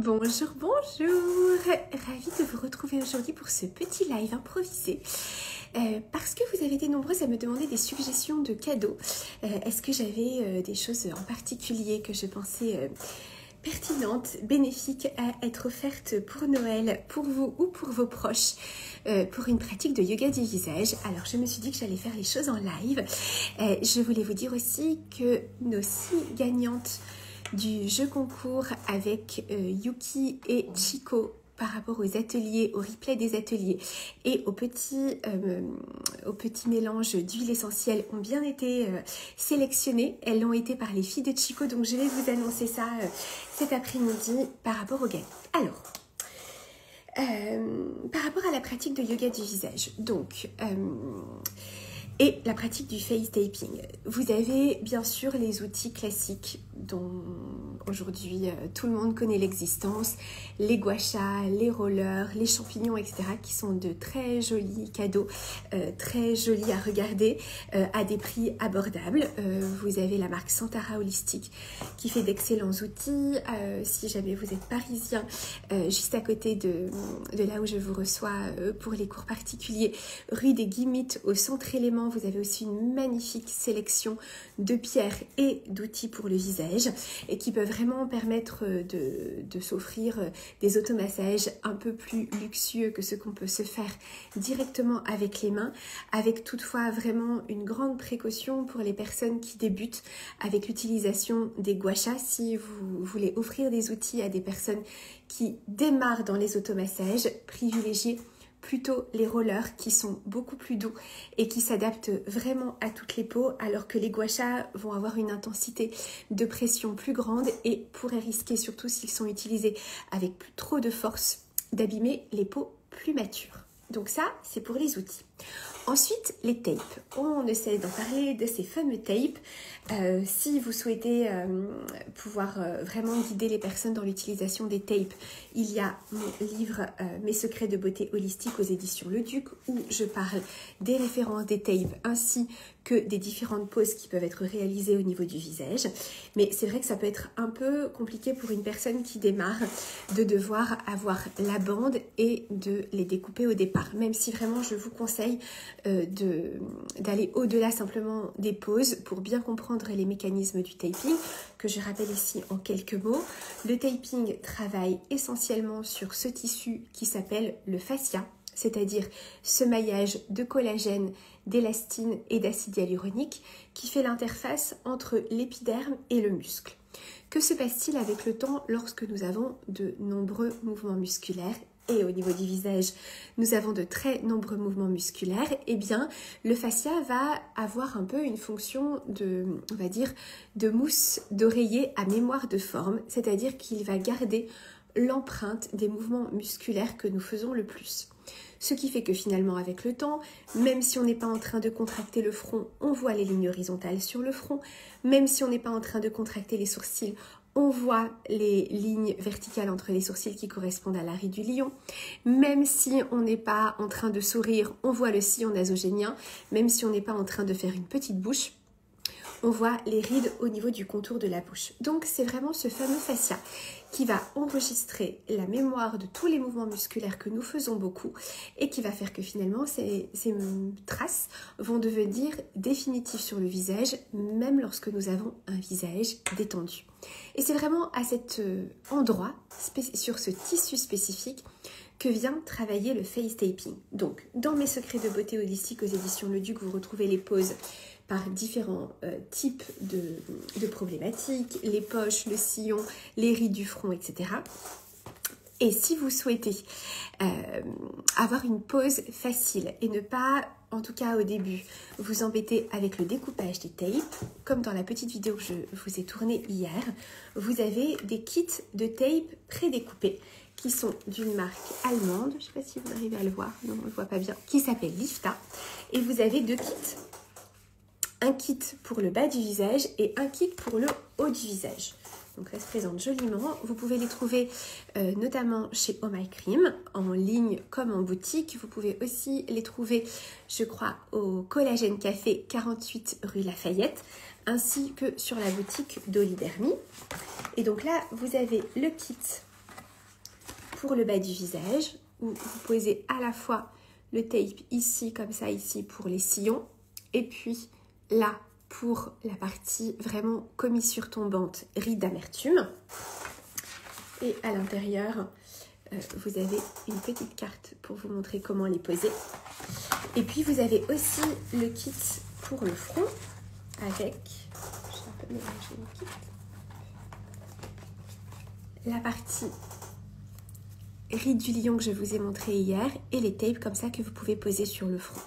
Bonjour, bonjour. Ravie de vous retrouver aujourd'hui pour ce petit live improvisé. Parce que vous avez été nombreuses à me demander des suggestions de cadeaux. Est-ce que j'avais des choses en particulier que je pensais pertinentes, bénéfiques à être offertes pour Noël, pour vous ou pour vos proches, pour une pratique de yoga du visage? Alors je me suis dit que j'allais faire les choses en live. Je voulais vous dire aussi que nos 6 gagnantes du jeu concours avec Yuki et Chico par rapport aux ateliers, au replay des ateliers et au petit mélange d'huile essentielle ont bien été sélectionnées. Elles l'ont été par les filles de Chico, donc je vais vous annoncer ça cet après-midi par rapport aux gagnants. Alors, par rapport à la pratique de yoga du visage, donc... et la pratique du face taping. Vous avez bien sûr les outils classiques dont aujourd'hui tout le monde connaît l'existence, les gua sha, les rollers, les champignons, etc. qui sont de très jolis cadeaux, très jolis à regarder, à des prix abordables. Vous avez la marque Santara Holistique qui fait d'excellents outils. Si jamais vous êtes parisien, juste à côté de là où je vous reçois pour les cours particuliers, rue des Guimites au centre élément, vous avez aussi une magnifique sélection de pierres et d'outils pour le visage et qui peuvent vraiment permettre de s'offrir des automassages un peu plus luxueux que ce qu'on peut se faire directement avec les mains, avec toutefois vraiment une grande précaution pour les personnes qui débutent avec l'utilisation des gua sha. Si vous voulez offrir des outils à des personnes qui démarrent dans les automassages, privilégiez plutôt les rollers qui sont beaucoup plus doux et qui s'adaptent vraiment à toutes les peaux, alors que les gua sha vont avoir une intensité de pression plus grande et pourraient risquer, surtout s'ils sont utilisés avec trop de force, d'abîmer les peaux plus matures. Donc ça, c'est pour les outils. Ensuite, les tapes. On essaie d'en parler de ces fameux tapes. Si vous souhaitez pouvoir vraiment guider les personnes dans l'utilisation des tapes, il y a mon livre Mes secrets de beauté holistique aux éditions Le Duc, où je parle des références des tapes ainsi que des différentes poses qui peuvent être réalisées au niveau du visage. Mais c'est vrai que ça peut être un peu compliqué pour une personne qui démarre de devoir avoir la bande et de les découper au départ, même si vraiment je vous conseille d'aller au-delà simplement des poses pour bien comprendre les mécanismes du taping, que je rappelle ici en quelques mots. Le taping travaille essentiellement sur ce tissu qui s'appelle le fascia, c'est-à-dire ce maillage de collagène, d'élastine et d'acide hyaluronique qui fait l'interface entre l'épiderme et le muscle. Que se passe-t-il avec le temps lorsque nous avons de nombreux mouvements musculaires? Et au niveau du visage, nous avons de très nombreux mouvements musculaires. Eh bien, le fascia va avoir un peu une fonction on va dire, de mousse d'oreiller à mémoire de forme, c'est-à-dire qu'il va garder l'empreinte des mouvements musculaires que nous faisons le plus. Ce qui fait que finalement, avec le temps, même si on n'est pas en train de contracter le front, on voit les lignes horizontales sur le front. Même si on n'est pas en train de contracter les sourcils, on voit les lignes verticales entre les sourcils qui correspondent à l'arrêt du lion. Même si on n'est pas en train de sourire, on voit le sillon nasogénien. Même si on n'est pas en train de faire une petite bouche, on voit les rides au niveau du contour de la bouche. Donc c'est vraiment ce fameux fascia qui va enregistrer la mémoire de tous les mouvements musculaires que nous faisons beaucoup et qui va faire que finalement ces traces vont devenir définitives sur le visage, même lorsque nous avons un visage détendu. Et c'est vraiment à cet endroit, sur ce tissu spécifique, que vient travailler le face taping. Donc, dans Mes secrets de beauté holistique aux éditions Le Duc, vous retrouvez les poses par différents types de problématiques, les poches, le sillon, les rides du front, etc. Et si vous souhaitez avoir une pose facile et ne pas, en tout cas au début, vous embêter avec le découpage des tapes, comme dans la petite vidéo que je vous ai tournée hier, vous avez des kits de tapes prédécoupés qui sont d'une marque allemande, je ne sais pas si vous arrivez à le voir, non on ne le voit pas bien, qui s'appelle Lifta. Et vous avez 2 kits. Un kit pour le bas du visage et un kit pour le haut du visage. Donc ça se présente joliment. Vous pouvez les trouver notamment chez Oh My Cream, en ligne comme en boutique. Vous pouvez aussi les trouver, je crois, au Collagène Café 48 rue Lafayette, ainsi que sur la boutique d'Olidermie. Et donc là, vous avez le kit pour le bas du visage, où vous posez à la fois le tape ici, comme ça, ici, pour les sillons, et puis là, pour la partie vraiment commissure tombante, rides d'amertume. Et à l'intérieur, vous avez une petite carte pour vous montrer comment les poser. Et puis, vous avez aussi le kit pour le front, avec... Je vais un peu mélanger le kit. La partie rides du lion que je vous ai montré hier et les tapes comme ça que vous pouvez poser sur le front.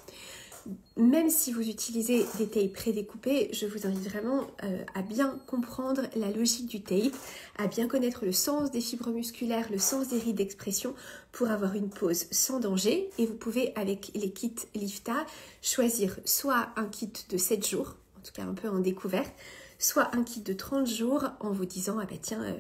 Même si vous utilisez des tapes prédécoupées, je vous invite vraiment à bien comprendre la logique du tape, à bien connaître le sens des fibres musculaires, le sens des rides d'expression pour avoir une pose sans danger. Et vous pouvez, avec les kits Lifta, choisir soit un kit de 7 jours, en tout cas un peu en découverte, soit un kit de 30 jours en vous disant « Ah bah tiens,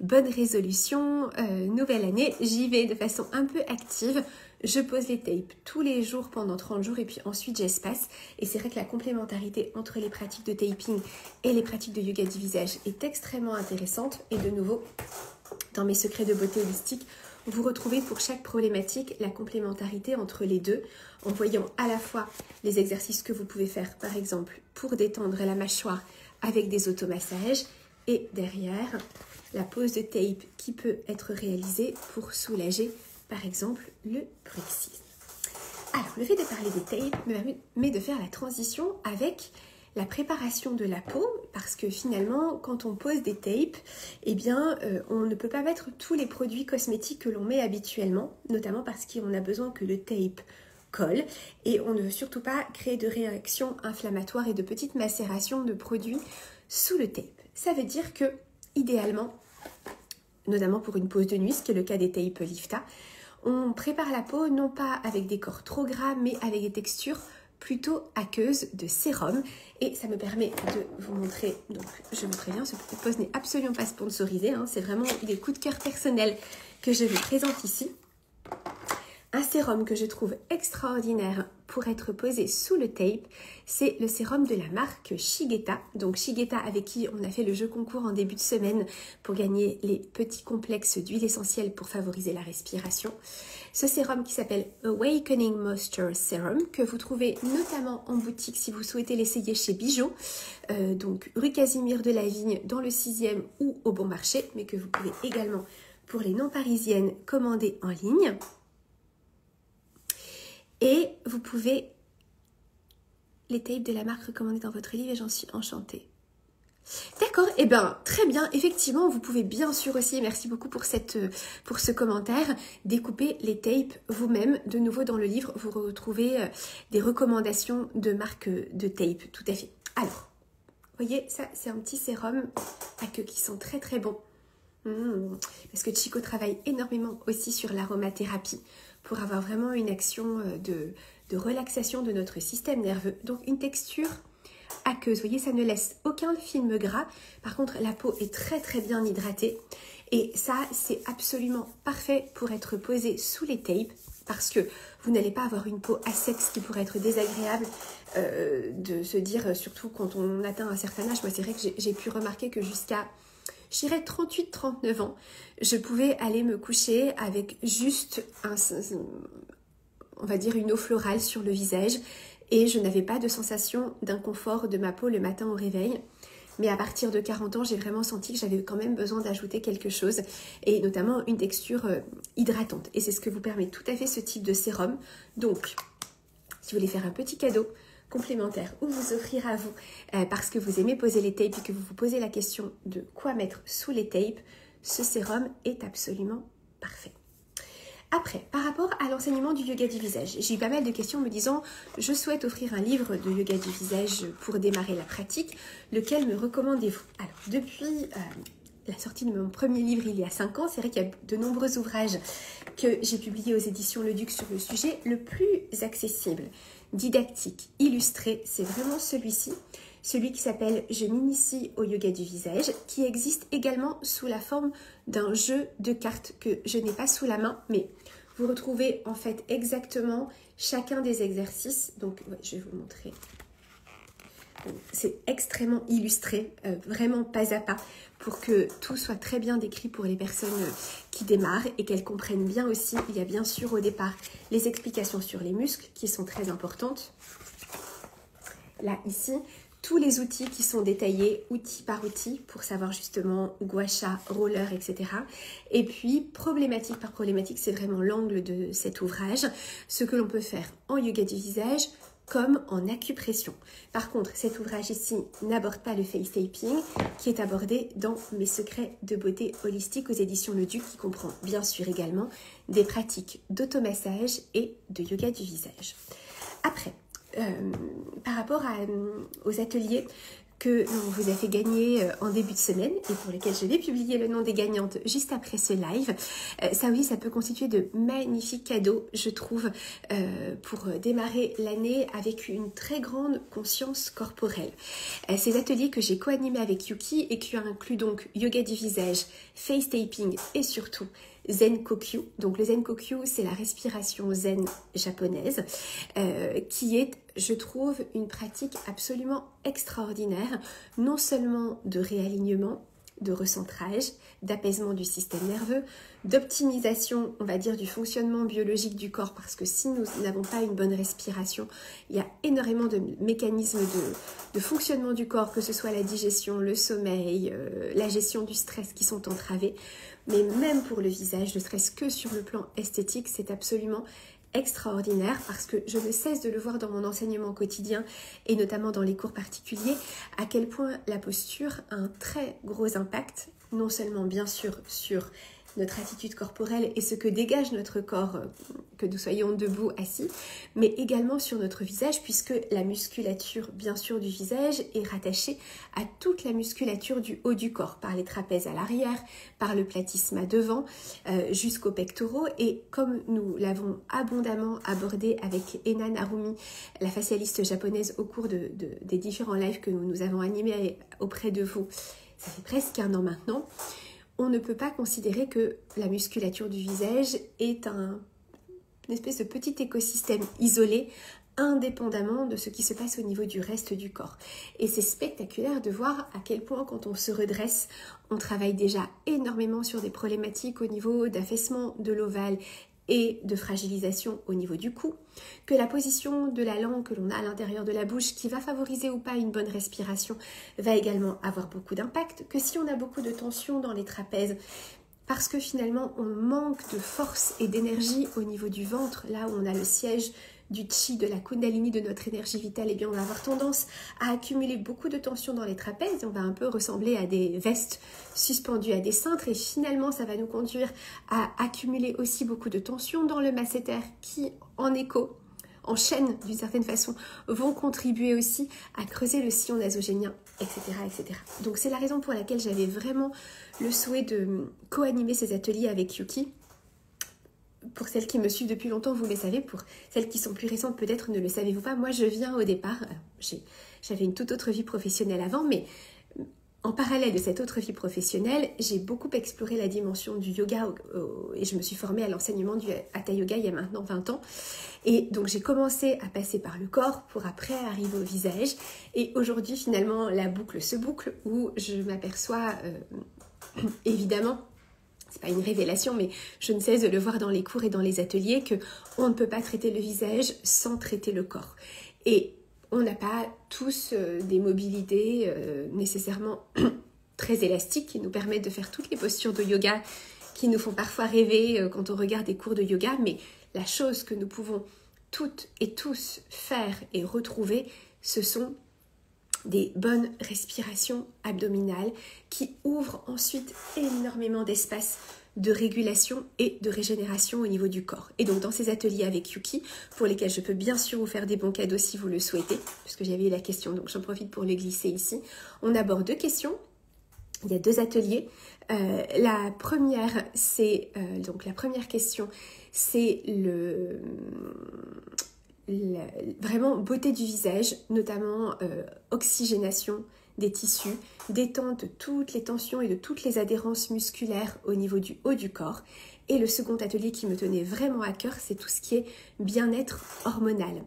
bonne résolution, nouvelle année, j'y vais de façon un peu active ». Je pose les tapes tous les jours pendant 30 jours et puis ensuite j'espace. Et c'est vrai que la complémentarité entre les pratiques de taping et les pratiques de yoga du visage est extrêmement intéressante. Et de nouveau, dans mes secrets de beauté holistique, vous retrouvez pour chaque problématique la complémentarité entre les deux en voyant à la fois les exercices que vous pouvez faire, par exemple, pour détendre la mâchoire avec des automassages et derrière la pose de tape qui peut être réalisée pour soulager par exemple le bruxisme. Alors, le fait de parler des tapes me permet de faire la transition avec la préparation de la peau, parce que finalement, quand on pose des tapes, eh bien, on ne peut pas mettre tous les produits cosmétiques que l'on met habituellement, notamment parce qu'on a besoin que le tape colle, et on ne veut surtout pas créer de réactions inflammatoires et de petites macérations de produits sous le tape. Ça veut dire que, idéalement, notamment pour une pose de nuit, ce qui est le cas des tapes Lifta, on prépare la peau non pas avec des corps trop gras, mais avec des textures plutôt aqueuses de sérum. Et ça me permet de vous montrer, donc je vous préviens, ce pose n'est absolument pas sponsorisé, hein, c'est vraiment des coups de cœur personnels que je vous présente ici. Un sérum que je trouve extraordinaire pour être posé sous le tape, c'est le sérum de la marque Shigeta. Donc Shigeta avec qui on a fait le jeu concours en début de semaine pour gagner les petits complexes d'huile essentielle pour favoriser la respiration. Ce sérum qui s'appelle Awakening Moisture Serum, que vous trouvez notamment en boutique si vous souhaitez l'essayer chez Bijou, donc rue Casimir de la Vigne dans le 6e ou au Bon Marché, mais que vous pouvez également, pour les non-parisiennes, commander en ligne. Et vous pouvez les tapes de la marque recommandée dans votre livre et j'en suis enchantée. D'accord, et bien très bien, effectivement vous pouvez bien sûr aussi, merci beaucoup pour ce commentaire, découper les tapes vous-même. De nouveau dans le livre vous retrouvez des recommandations de marques de tapes, tout à fait. Alors, vous voyez ça c'est un petit sérum à queue qui sont très très bons. Parce que Chico travaille énormément aussi sur l'aromathérapie pour avoir vraiment une action de relaxation de notre système nerveux. Donc une texture aqueuse, vous voyez ça ne laisse aucun film gras. Par contre la peau est très très bien hydratée et ça c'est absolument parfait pour être posé sous les tapes parce que vous n'allez pas avoir une peau à sec, ce qui pourrait être désagréable de se dire, surtout quand on atteint un certain âge. Moi c'est vrai que j'ai pu remarquer que jusqu'à je dirais 38-39 ans, je pouvais aller me coucher avec juste on va dire une eau florale sur le visage et je n'avais pas de sensation d'inconfort de ma peau le matin au réveil. Mais à partir de 40 ans, j'ai vraiment senti que j'avais quand même besoin d'ajouter quelque chose et notamment une texture hydratante. Et c'est ce que vous permet tout à fait ce type de sérum. Donc, si vous voulez faire un petit cadeau complémentaire ou vous offrir à vous parce que vous aimez poser les tapes et que vous vous posez la question de quoi mettre sous les tapes, ce sérum est absolument parfait. Après, par rapport à l'enseignement du yoga du visage, j'ai eu pas mal de questions me disant « Je souhaite offrir un livre de yoga du visage pour démarrer la pratique, lequel me recommandez-vous » Alors, depuis la sortie de mon premier livre il y a 5 ans, c'est vrai qu'il y a de nombreux ouvrages que j'ai publiés aux éditions Le Duc sur le sujet. Le plus accessible, didactique, illustré, c'est vraiment celui-ci, celui qui s'appelle « Je m'initie au yoga du visage », qui existe également sous la forme d'un jeu de cartes que je n'ai pas sous la main, mais vous retrouvez en fait exactement chacun des exercices. Donc, ouais, je vais vous montrer c'est extrêmement illustré, vraiment pas à pas, pour que tout soit très bien décrit pour les personnes qui démarrent et qu'elles comprennent bien aussi. Il y a bien sûr au départ les explications sur les muscles qui sont très importantes. Là, ici, tous les outils qui sont détaillés outil par outil pour savoir justement gua sha, roller, etc. Et puis, problématique par problématique, c'est vraiment l'angle de cet ouvrage, ce que l'on peut faire en yoga du visage comme en acupression. Par contre, cet ouvrage ici n'aborde pas le face taping qui est abordé dans Mes secrets de beauté holistique aux éditions Le Duc, qui comprend bien sûr également des pratiques d'automassage et de yoga du visage. Après, par rapport aux ateliers que l'on vous a fait gagner en début de semaine et pour lesquels je vais publier le nom des gagnantes juste après ce live. Ça oui, ça peut constituer de magnifiques cadeaux, je trouve, pour démarrer l'année avec une très grande conscience corporelle. Ces ateliers que j'ai co-animés avec Yuki et qui incluent donc yoga du visage, face taping et surtout Zen Kokyu. Donc le Zen Kokyu, c'est la respiration zen japonaise qui est, je trouve, une pratique absolument extraordinaire, non seulement de réalignement, de recentrage, d'apaisement du système nerveux, d'optimisation, on va dire, du fonctionnement biologique du corps, parce que si nous n'avons pas une bonne respiration, il y a énormément de mécanismes de fonctionnement du corps, que ce soit la digestion, le sommeil, la gestion du stress qui sont entravés. Mais même pour le visage, ne serait-ce que sur le plan esthétique, c'est absolument extraordinaire parce que je ne cesse de le voir dans mon enseignement quotidien et notamment dans les cours particuliers, à quel point la posture a un très gros impact, non seulement bien sûr sur notre attitude corporelle et ce que dégage notre corps, que nous soyons debout, assis, mais également sur notre visage, puisque la musculature, bien sûr, du visage est rattachée à toute la musculature du haut du corps, par les trapèzes à l'arrière, par le platysme à devant, jusqu'aux pectoraux. Et comme nous l'avons abondamment abordé avec Ena Narumi, la facialiste japonaise, au cours des différents lives que nous avons animés auprès de vous, ça fait presque 1 an maintenant, on ne peut pas considérer que la musculature du visage est une espèce de petit écosystème isolé, indépendamment de ce qui se passe au niveau du reste du corps. Et c'est spectaculaire de voir à quel point, quand on se redresse, on travaille déjà énormément sur des problématiques au niveau d'affaissement de l'ovale et de fragilisation au niveau du cou, que la position de la langue que l'on a à l'intérieur de la bouche, qui va favoriser ou pas une bonne respiration, va également avoir beaucoup d'impact, que si on a beaucoup de tension dans les trapèzes, parce que finalement on manque de force et d'énergie au niveau du ventre, là où on a le siège du chi, de la kundalini, de notre énergie vitale, et bien on va avoir tendance à accumuler beaucoup de tension dans les trapèzes, et on va un peu ressembler à des vestes suspendues à des cintres, et finalement ça va nous conduire à accumuler aussi beaucoup de tension dans le masséter qui, en écho, en chaîne d'une certaine façon, vont contribuer aussi à creuser le sillon nasogénien, etc., etc. Donc c'est la raison pour laquelle j'avais vraiment le souhait de co-animer ces ateliers avec Yuki. Pour celles qui me suivent depuis longtemps, vous le savez. Pour celles qui sont plus récentes, peut-être ne le savez-vous pas. Moi, je viens au départ, j'avais une toute autre vie professionnelle avant, mais en parallèle de cette autre vie professionnelle, j'ai beaucoup exploré la dimension du yoga et je me suis formée à l'enseignement du Hatha Yoga il y a maintenant 20 ans. Et donc, j'ai commencé à passer par le corps pour après arriver au visage. Et aujourd'hui, finalement, la boucle se boucle où je m'aperçois, évidemment, c'est pas une révélation, mais je ne cesse de le voir dans les cours et dans les ateliers, qu'on ne peut pas traiter le visage sans traiter le corps. Et on n'a pas tous des mobilités nécessairement très élastiques qui nous permettent de faire toutes les postures de yoga qui nous font parfois rêver quand on regarde des cours de yoga, mais la chose que nous pouvons toutes et tous faire et retrouver, ce sont des bonnes respirations abdominales qui ouvrent ensuite énormément d'espace de régulation et de régénération au niveau du corps. Et donc dans ces ateliers avec Yuki, pour lesquels je peux bien sûr vous faire des bons cadeaux si vous le souhaitez, puisque j'avais eu la question, donc j'en profite pour le glisser ici, on aborde 2 questions. Il y a 2 ateliers. La première, c'est donc la première question, c'est vraiment beauté du visage, notamment oxygénation, des tissus, détente de toutes les tensions et de toutes les adhérences musculaires au niveau du haut du corps. Et le second atelier qui me tenait vraiment à cœur, c'est tout ce qui est bien-être hormonal.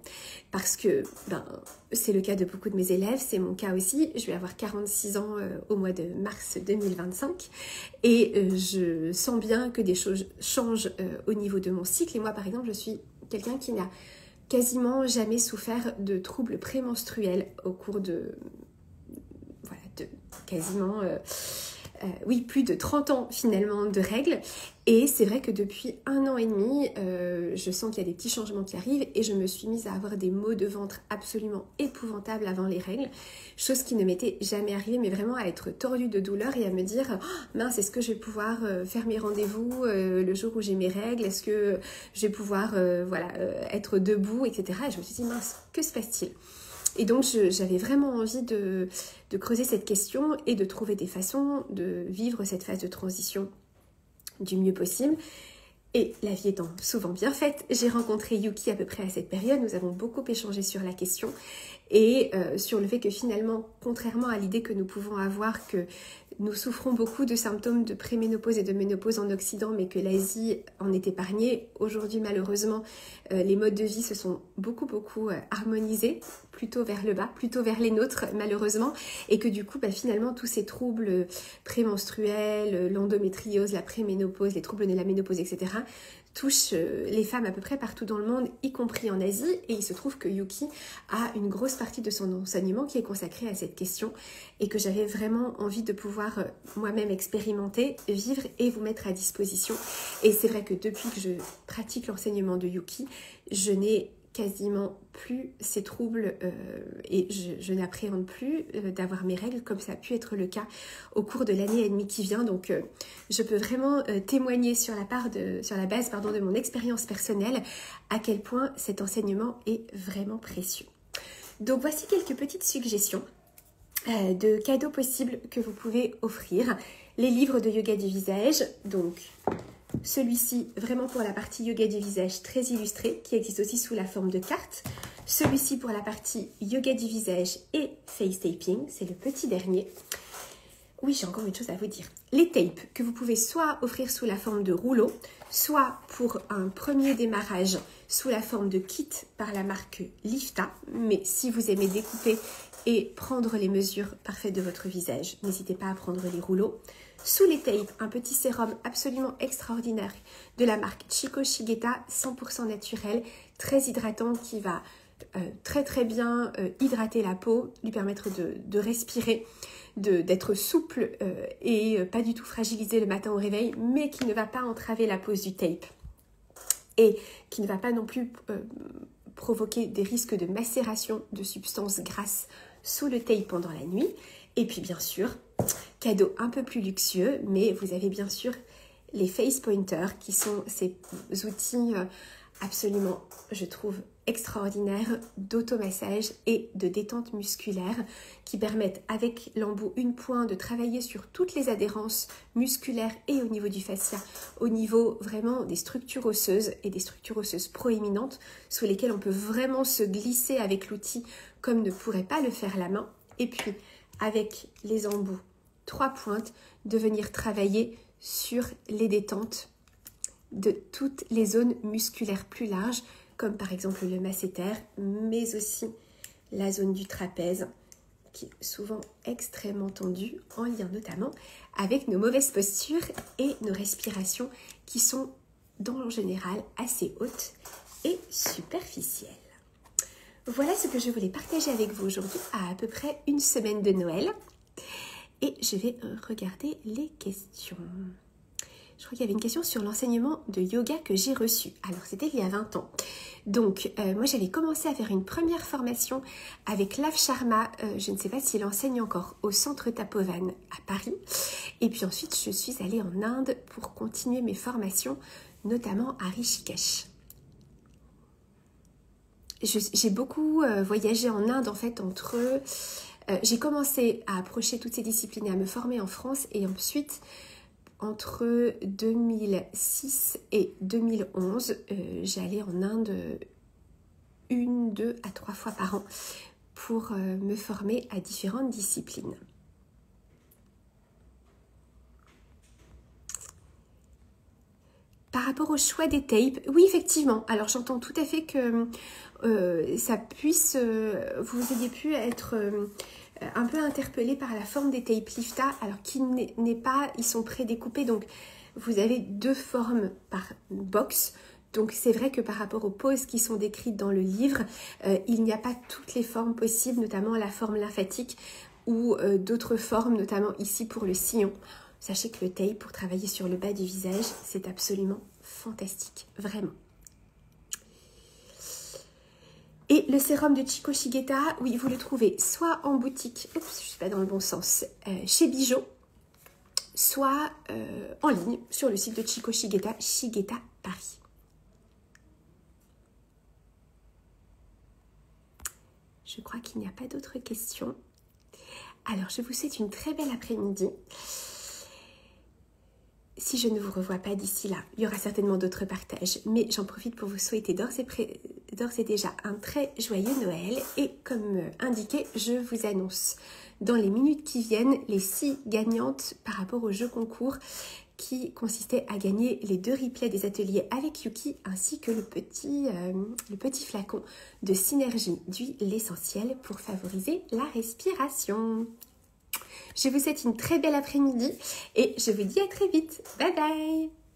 Parce que c'est le cas de beaucoup de mes élèves, c'est mon cas aussi. Je vais avoir 46 ans au mois de mars 2025 et je sens bien que des choses changent au niveau de mon cycle. Et moi, par exemple, je suis quelqu'un qui n'a quasiment jamais souffert de troubles prémenstruels au cours de quasiment... plus de 30 ans finalement de règles. Et c'est vrai que depuis 1 an et demi, je sens qu'il y a des petits changements qui arrivent et je me suis mise à avoir des maux de ventre absolument épouvantables avant les règles, chose qui ne m'était jamais arrivée, mais vraiment à être tordue de douleur et à me dire oh, mince, est-ce que je vais pouvoir faire mes rendez-vous le jour où j'ai mes règles, est-ce que je vais pouvoir être debout, etc. Et je me suis dit mince, que se passe-t-il? Et donc, j'avais vraiment envie de creuser cette question et de trouver des façons de vivre cette phase de transition du mieux possible. Et la vie étant souvent bien faite, j'ai rencontré Yuki à peu près à cette période. Nous avons beaucoup échangé sur la question et sur le fait que finalement, contrairement à l'idée que nous pouvons avoir que nous souffrons beaucoup de symptômes de préménopause et de ménopause en Occident, mais que l'Asie en est épargnée. Aujourd'hui, malheureusement, les modes de vie se sont beaucoup harmonisés, plutôt vers le bas, plutôt vers les nôtres, malheureusement, et que du coup, finalement, tous ces troubles prémenstruels, l'endométriose, la préménopause, les troubles de la ménopause, etc., touchent les femmes à peu près partout dans le monde, y compris en Asie, et il se trouve que Yuki a une grosse partie de son enseignement qui est consacrée à cette question et que j'avais vraiment envie de pouvoir moi-même expérimenter, vivre et vous mettre à disposition. Et c'est vrai que depuis que je pratique l'enseignement de Yuki, je n'ai quasiment plus ces troubles et je n'appréhende plus d'avoir mes règles comme ça a pu être le cas au cours de l'année et demie qui vient. Donc je peux vraiment témoigner sur la base de mon expérience personnelle à quel point cet enseignement est vraiment précieux. Donc voici quelques petites suggestions de cadeaux possibles que vous pouvez offrir. Les livres de yoga du visage, donc celui-ci vraiment pour la partie yoga du visage très illustré qui existe aussi sous la forme de cartes. Celui-ci pour la partie yoga du visage et face taping, c'est le petit dernier. Oui, j'ai encore une chose à vous dire. Les tapes que vous pouvez soit offrir sous la forme de rouleau, soit pour un premier démarrage sous la forme de kit par la marque Lifta. Mais si vous aimez découper et prendre les mesures parfaites de votre visage, n'hésitez pas à prendre les rouleaux. Sous les tapes, un petit sérum absolument extraordinaire de la marque Chico Shigeta, 100% naturel, très hydratant qui va très bien hydrater la peau, lui permettre de respirer, d'être souple et pas du tout fragilisé le matin au réveil, mais qui ne va pas entraver la pose du tape et qui ne va pas non plus provoquer des risques de macération de substances grasses sous le tape pendant la nuit. Et puis bien sûr, cadeau un peu plus luxueux, mais vous avez bien sûr les face pointers qui sont ces outils absolument, je trouve, extraordinaires d'automassage et de détente musculaire qui permettent avec l'embout une pointe de travailler sur toutes les adhérences musculaires et au niveau du fascia, au niveau vraiment des structures osseuses et des structures osseuses proéminentes sous lesquelles on peut vraiment se glisser avec l'outil comme ne pourrait pas le faire la main. Et puis avec les embouts 3 pointes, de venir travailler sur les détentes de toutes les zones musculaires plus larges, comme par exemple le masséter, mais aussi la zone du trapèze, qui est souvent extrêmement tendue, en lien notamment avec nos mauvaises postures et nos respirations qui sont, en général, assez hautes et superficielles. Voilà ce que je voulais partager avec vous aujourd'hui à peu près une semaine de Noël. Et je vais regarder les questions. Je crois qu'il y avait une question sur l'enseignement de yoga que j'ai reçu. Alors, c'était il y a 20 ans. Donc, moi, j'avais commencé à faire une première formation avec Lav Sharma. Je ne sais pas s'il enseigne encore au centre Tapovan à Paris. Et puis ensuite, je suis allée en Inde pour continuer mes formations, notamment à Rishikesh. J'ai beaucoup voyagé en Inde, en fait, j'ai commencé à approcher toutes ces disciplines et à me former en France et ensuite, entre 2006 et 2011, j'allais en Inde 1, 2 à 3 fois par an pour me former à différentes disciplines. Par rapport au choix des tapes, oui effectivement, alors j'entends tout à fait que ça puisse, vous ayez pu être un peu interpellé par la forme des tapes Lifta, alors qui n'est pas, ils sont prédécoupés, donc vous avez 2 formes par box. Donc c'est vrai que par rapport aux poses qui sont décrites dans le livre, il n'y a pas toutes les formes possibles, notamment la forme lymphatique ou d'autres formes, notamment ici pour le sillon. Sachez que le tape pour travailler sur le bas du visage, c'est absolument fantastique, vraiment. Et le sérum de Chico Shigeta, oui, vous le trouvez soit en boutique, oups, je ne suis pas dans le bon sens, chez Bijou, soit en ligne sur le site de Chico Shigeta, Shigeta Paris. Je crois qu'il n'y a pas d'autres questions. Alors, je vous souhaite une très belle après-midi. Si je ne vous revois pas d'ici là, il y aura certainement d'autres partages, mais j'en profite pour vous souhaiter d'ores et déjà un très joyeux Noël. Et comme indiqué, je vous annonce dans les minutes qui viennent les 6 gagnantes par rapport au jeu concours qui consistait à gagner les 2 replays des ateliers avec Yuki ainsi que le petit flacon de synergie d'huile essentielle pour favoriser la respiration. Je vous souhaite une très belle après-midi et je vous dis à très vite. Bye bye!